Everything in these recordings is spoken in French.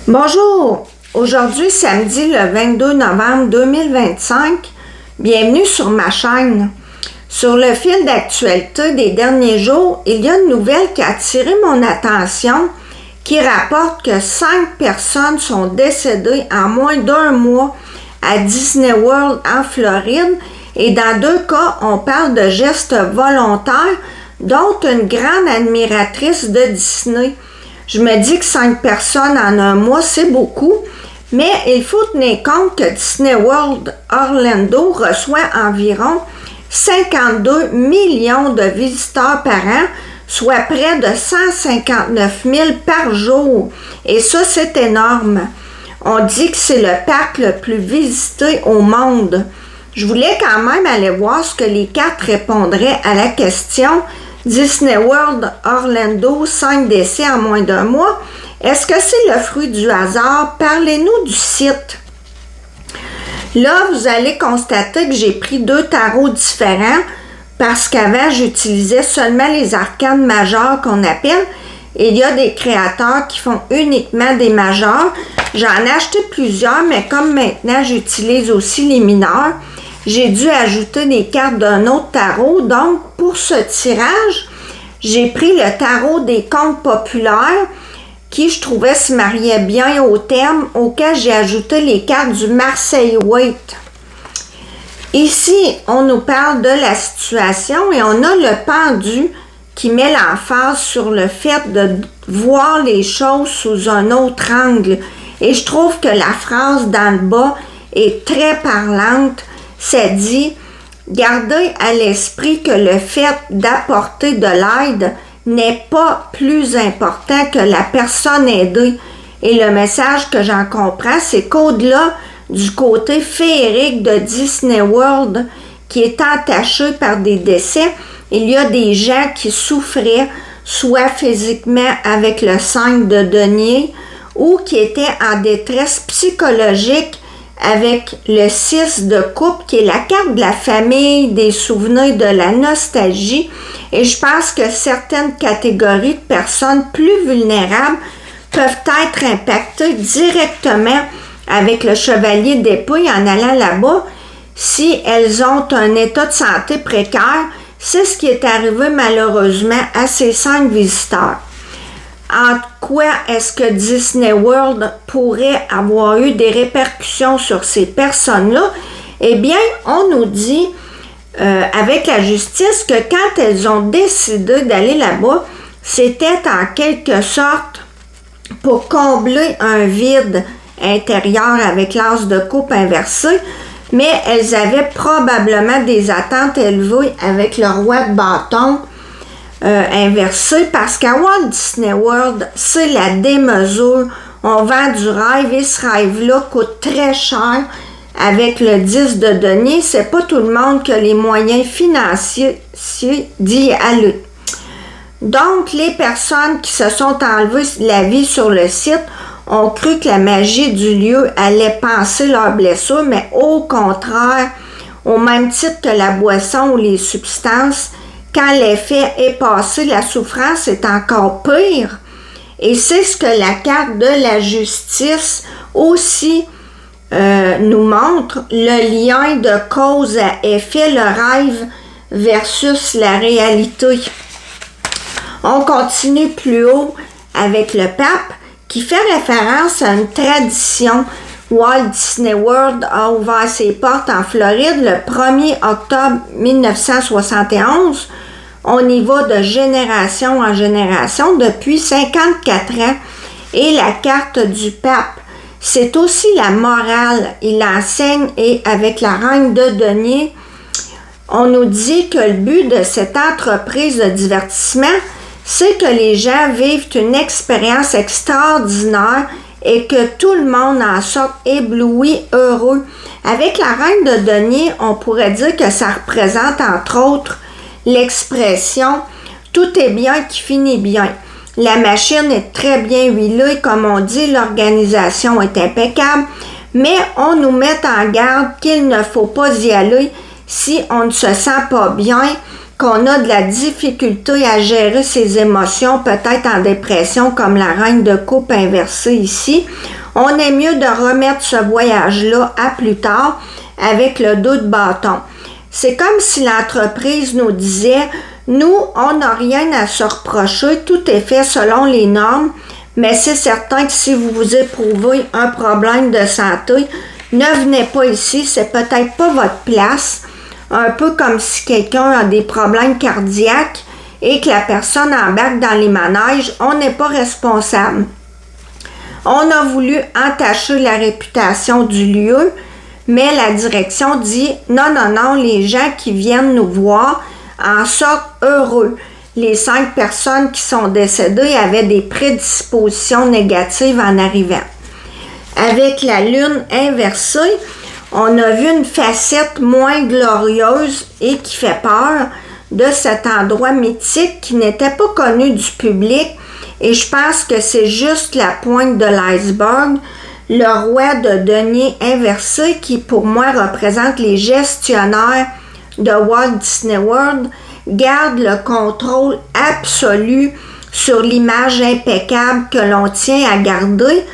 Bonjour, aujourd'hui samedi le 22 novembre 2025, bienvenue sur ma chaîne. Sur le fil d'actualité des derniers jours, il y a une nouvelle qui a attiré mon attention qui rapporte que 5 personnes sont décédées en moins d'un mois à Disney World en Floride et dans 2 cas, on parle de gestes volontaires, dont une grande admiratrice de Disney. Je me dis que 5 personnes en un mois, c'est beaucoup, mais il faut tenir compte que Disney World Orlando reçoit environ 52 millions de visiteurs par an, soit près de 159 000 par jour. Et ça, c'est énorme. On dit que c'est le parc le plus visité au monde. Je voulais quand même aller voir ce que les cartes répondraient à la question Disney World Orlando, 5 décès en moins d'un mois. Est-ce que c'est le fruit du hasard? Parlez-nous du site. Là, vous allez constater que j'ai pris 2 tarots différents parce qu'avant, j'utilisais seulement les arcanes majeures qu'on appelle. Et il y a des créateurs qui font uniquement des majeurs. J'en ai acheté plusieurs, mais comme maintenant, j'utilise aussi les mineurs, j'ai dû ajouter des cartes d'un autre tarot. Donc, pour ce tirage, j'ai pris le tarot des contes populaires qui, je trouvais, se mariait bien au terme auquel j'ai ajouté les cartes du Marseille Waite. Ici, on nous parle de la situation et on a le pendu qui met l'emphase sur le fait de voir les choses sous un autre angle. Et je trouve que la phrase dans le bas est très parlante. Ça dit « Gardez à l'esprit que le fait d'apporter de l'aide n'est pas plus important que la personne aidée. » Et le message que j'en comprends, c'est qu'au-delà du côté féerique de Disney World, qui est entaché par des décès, il y a des gens qui souffraient, soit physiquement avec le 5 de denier, ou qui étaient en détresse psychologique avec le 6 de coupe, qui est la carte de la famille, des souvenirs, de la nostalgie. Et je pense que certaines catégories de personnes plus vulnérables peuvent être impactées directement avec le chevalier d'épée en allant là-bas si elles ont un état de santé précaire. C'est ce qui est arrivé malheureusement à ces 5 visiteurs. En quoi est-ce que Disney World pourrait avoir eu des répercussions sur ces personnes-là? Eh bien, on nous dit avec la justice que quand elles ont décidé d'aller là-bas, c'était en quelque sorte pour combler un vide intérieur avec l'as de coupe inversé, mais elles avaient probablement des attentes élevées avec le roi de bâton inversé, parce qu'à Walt Disney World, c'est la démesure. On vend du rêve et ce rêve-là coûte très cher avec le 10 de denier. C'est pas tout le monde qui a les moyens financiers d'y aller. Donc, les personnes qui se sont enlevées la vie sur le site ont cru que la magie du lieu allait panser leurs blessures, mais au contraire, au même titre que la boisson ou les substances, quand l'effet est passé, la souffrance est encore pire. Et c'est ce que la carte de la justice aussi nous montre, le lien de cause à effet, le rêve versus la réalité. On continue plus haut avec le pape qui fait référence à une tradition. Walt Disney World a ouvert ses portes en Floride le 1er octobre 1971. On y va de génération en génération depuis 54 ans. Et la carte du pape, c'est aussi la morale. Il enseigne et avec la reine de denier, on nous dit que le but de cette entreprise de divertissement, c'est que les gens vivent une expérience extraordinaire et que tout le monde en sorte ébloui, heureux. Avec la reine de denier, on pourrait dire que ça représente entre autres l'expression « tout est bien qui finit bien ». La machine est très bien huilée, comme on dit, l'organisation est impeccable, mais on nous met en garde qu'il ne faut pas y aller si on ne se sent pas bien qu'on a de la difficulté à gérer ses émotions, peut-être en dépression, comme la reine de coupe inversée ici, on est mieux de remettre ce voyage-là à plus tard avec le 2 de bâton. C'est comme si l'entreprise nous disait, nous, on n'a rien à se reprocher, tout est fait selon les normes, mais c'est certain que si vous éprouvez un problème de santé, ne venez pas ici, c'est peut-être pas votre place. Un peu comme si quelqu'un a des problèmes cardiaques et que la personne embarque dans les manèges, on n'est pas responsable. On a voulu entacher la réputation du lieu, mais la direction dit non, non, non, les gens qui viennent nous voir en sortent heureux. Les 5 personnes qui sont décédées avaient des prédispositions négatives en arrivant. Avec la lune inversée, on a vu une facette moins glorieuse et qui fait peur de cet endroit mythique qui n'était pas connu du public. Et je pense que c'est juste la pointe de l'iceberg. Le roi de denier inversé, qui pour moi représente les gestionnaires de Walt Disney World, garde le contrôle absolu sur l'image impeccable que l'on tient à garder,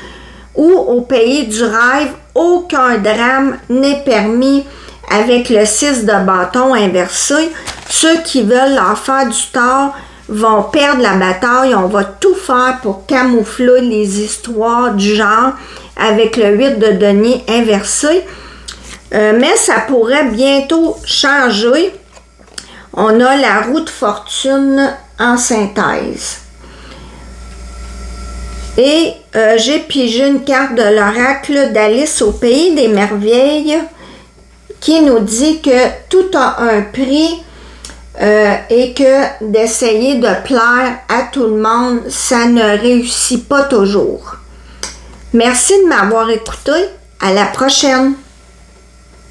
où au pays du rêve, aucun drame n'est permis avec le 6 de bâton inversé. Ceux qui veulent leur faire du tort vont perdre la bataille. On va tout faire pour camoufler les histoires du genre avec le 8 de denier inversé. Mais ça pourrait bientôt changer. On a la roue de fortune en synthèse. Et j'ai pigé une carte de l'oracle d'Alice au pays des merveilles qui nous dit que tout a un prix et que d'essayer de plaire à tout le monde, ça ne réussit pas toujours. Merci de m'avoir écouté. À la prochaine!